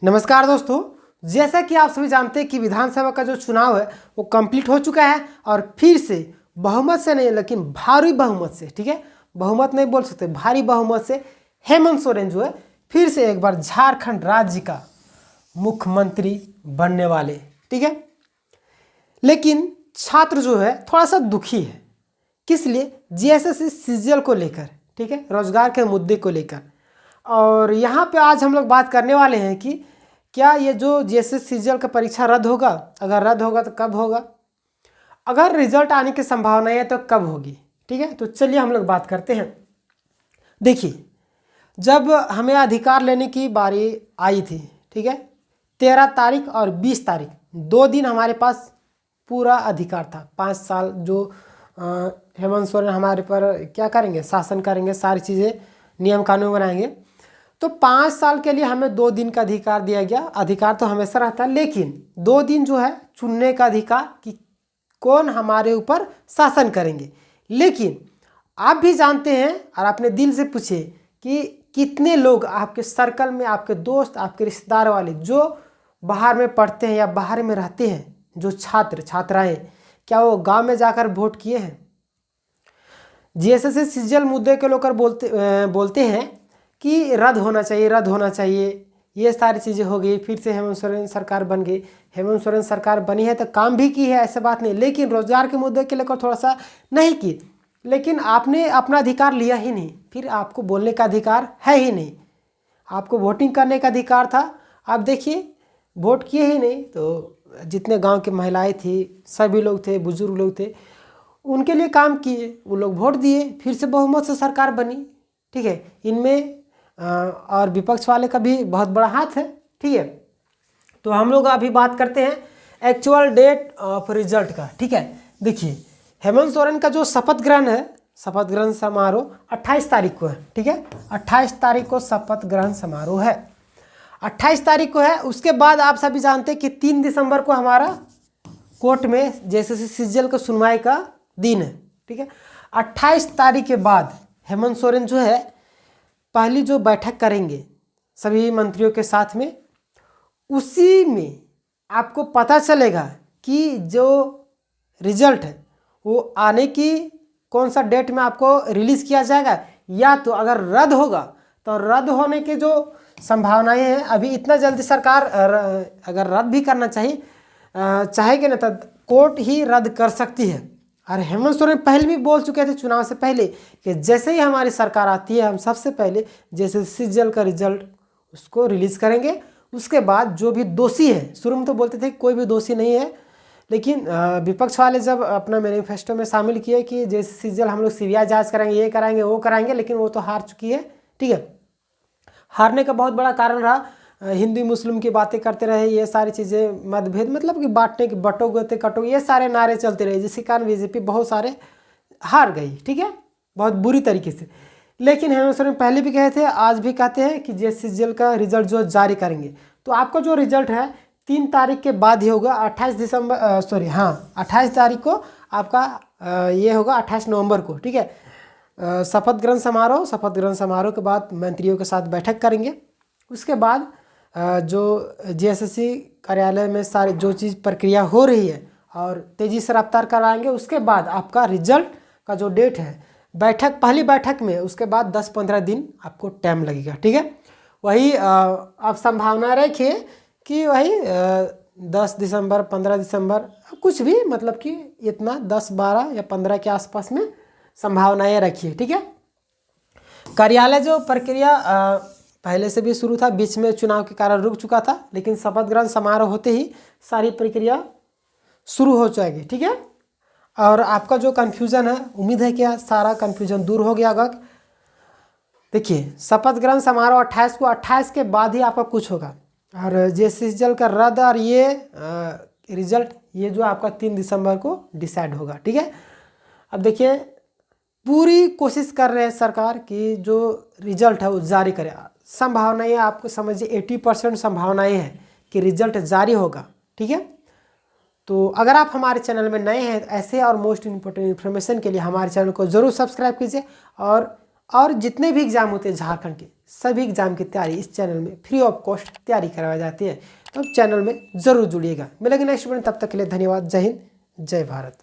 नमस्कार दोस्तों, जैसा कि आप सभी जानते हैं कि विधानसभा का जो चुनाव है वो कंप्लीट हो चुका है और फिर से बहुमत से नहीं लेकिन भारी बहुमत से, ठीक है, बहुमत नहीं बोल सकते, भारी बहुमत से हेमंत सोरेन जो है फिर से एक बार झारखंड राज्य का मुख्यमंत्री बनने वाले, ठीक है। लेकिन छात्र जो है थोड़ा सा दुखी है, किस लिए? जीएसएससी सीजीएल को लेकर, ठीक है, रोजगार के मुद्दे को लेकर। और यहाँ पे आज हम लोग बात करने वाले हैं कि क्या ये जो जीएसएससी सीजीएल का परीक्षा रद्द होगा, अगर रद्द होगा तो कब होगा, अगर रिजल्ट आने की संभावना है तो कब होगी, ठीक है। तो चलिए हम लोग बात करते हैं। देखिए, जब हमें अधिकार लेने की बारी आई थी, ठीक है, 13 तारीख और 20 तारीख 2 दिन हमारे पास पूरा अधिकार था। 5 साल जो हेमंत सोरेन हमारे पर क्या करेंगे, शासन करेंगे, सारी चीज़ें नियम कानून बनाएंगे। तो 5 साल के लिए हमें 2 दिन का अधिकार दिया गया। अधिकार तो हमेशा रहता है, लेकिन 2 दिन जो है चुनने का अधिकार कि कौन हमारे ऊपर शासन करेंगे। लेकिन आप भी जानते हैं और अपने दिल से पूछे कि कितने लोग आपके सर्कल में, आपके दोस्त, आपके रिश्तेदार वाले जो बाहर में पढ़ते हैं या बाहर में रहते हैं, जो छात्र छात्राएं, क्या वो गांव में जाकर वोट किए हैं? जीएसएससी सीजीएल मुद्दे के लेकर बोलते हैं कि रद्द होना चाहिए, रद्द होना चाहिए, ये सारी चीज़ें हो गई। फिर से हेमंत सोरेन सरकार बन गई। हेमंत सोरेन सरकार बनी है तो काम भी की है, ऐसे बात नहीं, लेकिन रोजगार के मुद्दे के लेकर थोड़ा सा नहीं की। लेकिन आपने अपना अधिकार लिया ही नहीं, फिर आपको बोलने का अधिकार है ही नहीं। आपको वोटिंग करने का अधिकार था, आप देखिए वोट किए ही नहीं। तो जितने गांव की महिलाएं थी, सभी लोग थे, बुजुर्ग लोग थे, उनके लिए काम किए, वो लोग वोट दिए, फिर से बहुमत से सरकार बनी, ठीक है। इनमें और विपक्ष वाले का भी बहुत बड़ा हाथ है, ठीक है। तो हम लोग अभी बात करते हैं एक्चुअल डेट ऑफ रिजल्ट का, ठीक है। देखिए, हेमंत सोरेन का जो शपथ ग्रहण है, शपथ ग्रहण समारोह 28 तारीख को है, ठीक है। 28 तारीख को शपथ ग्रहण समारोह है, 28 तारीख को है। उसके बाद आप सभी जानते हैं कि 3 दिसंबर को हमारा कोर्ट में जीएसएससी सीजीएल को सुनवाई का दिन है, ठीक है। 28 तारीख के बाद हेमंत सोरेन जो है पहली जो बैठक करेंगे सभी मंत्रियों के साथ में, उसी में आपको पता चलेगा कि जो रिजल्ट है वो आने की कौन सा डेट में आपको रिलीज़ किया जाएगा, या तो अगर रद्द होगा तो रद्द होने की जो संभावनाएं हैं, अभी इतना जल्दी सरकार अगर रद्द भी करना चाहेगी ना तो कोर्ट ही रद्द कर सकती है। और हेमंत सोरेन पहले भी बोल चुके थे चुनाव से पहले कि जैसे ही हमारी सरकार आती है हम सबसे पहले जैसे सीजीएल का रिजल्ट उसको रिलीज़ करेंगे। उसके बाद जो भी दोषी है, शुरू में तो बोलते थे कोई भी दोषी नहीं है, लेकिन विपक्ष वाले जब अपना मैनिफेस्टो में शामिल किए कि जैसे सीजीएल हम लोग सीबीआई जांच करेंगे, ये कराएंगे, वो कराएंगे, लेकिन वो तो हार चुकी है, ठीक है। हारने का बहुत बड़ा कारण रहा हिंदू मुस्लिम की बातें करते रहे, ये सारी चीज़ें मतभेद, मतलब कि बांटने के, बटोगे कटोगे, ये सारे नारे चलते रहे, जिसके कारण बीजेपी बहुत सारे हार गई, ठीक है, बहुत बुरी तरीके से। लेकिन हेमंत सोरेन पहले भी कहे थे, आज भी कहते हैं कि जीएसएससी का रिजल्ट जो जारी करेंगे। तो आपका जो रिजल्ट है 3 तारीख के बाद ही होगा, 28 तारीख को आपका ये होगा, 28 नवंबर को, ठीक है। शपथ ग्रहण समारोह के बाद मंत्रियों के साथ बैठक करेंगे। उसके बाद जो जीएसएससी कार्यालय में सारी जो चीज़ प्रक्रिया हो रही है और तेज़ी से रफ्तार कराएंगे। उसके बाद आपका रिजल्ट का जो डेट है, बैठक, पहली बैठक में, उसके बाद 10-15 दिन आपको टाइम लगेगा, ठीक है। वही आप संभावना रखिए कि वही 10 दिसंबर, 15 दिसंबर, कुछ भी, मतलब कि इतना 10, 12 या 15 के आसपास में संभावनाएं रखिए, ठीक है। कार्यालय जो प्रक्रिया पहले से भी शुरू था, बीच में चुनाव के कारण रुक चुका था, लेकिन शपथ ग्रहण समारोह होते ही सारी प्रक्रिया शुरू हो जाएगी, ठीक है। और आपका जो कन्फ्यूज़न है, उम्मीद है कि सारा कन्फ्यूज़न दूर हो गया होगा। देखिए, शपथ ग्रहण समारोह 28 को, 28 के बाद ही आपका कुछ होगा। और जीएसएससी का रद्द और ये रिजल्ट, ये जो आपका 3 दिसंबर को डिसाइड होगा, ठीक है। अब देखिए, पूरी कोशिश कर रहे हैं सरकार कि जो रिजल्ट है वो जारी करे। संभावनाएं आपको समझिए 80% संभावनाएं हैं कि रिजल्ट जारी होगा, ठीक है। तो अगर आप हमारे चैनल में नए हैं, ऐसे और मोस्ट इम्पोर्टेंट इन्फॉर्मेशन के लिए हमारे चैनल को ज़रूर सब्सक्राइब कीजिए। और जितने भी एग्ज़ाम होते हैं झारखंड के, सभी एग्जाम की तैयारी इस चैनल में फ्री ऑफ कॉस्ट तैयारी करवाई जाती है। तो चैनल में ज़रूर जुड़िएगा। मिलेंगे नेक्स्ट वीडियो, तब तक के लिए धन्यवाद। जय हिंद, जय भारत।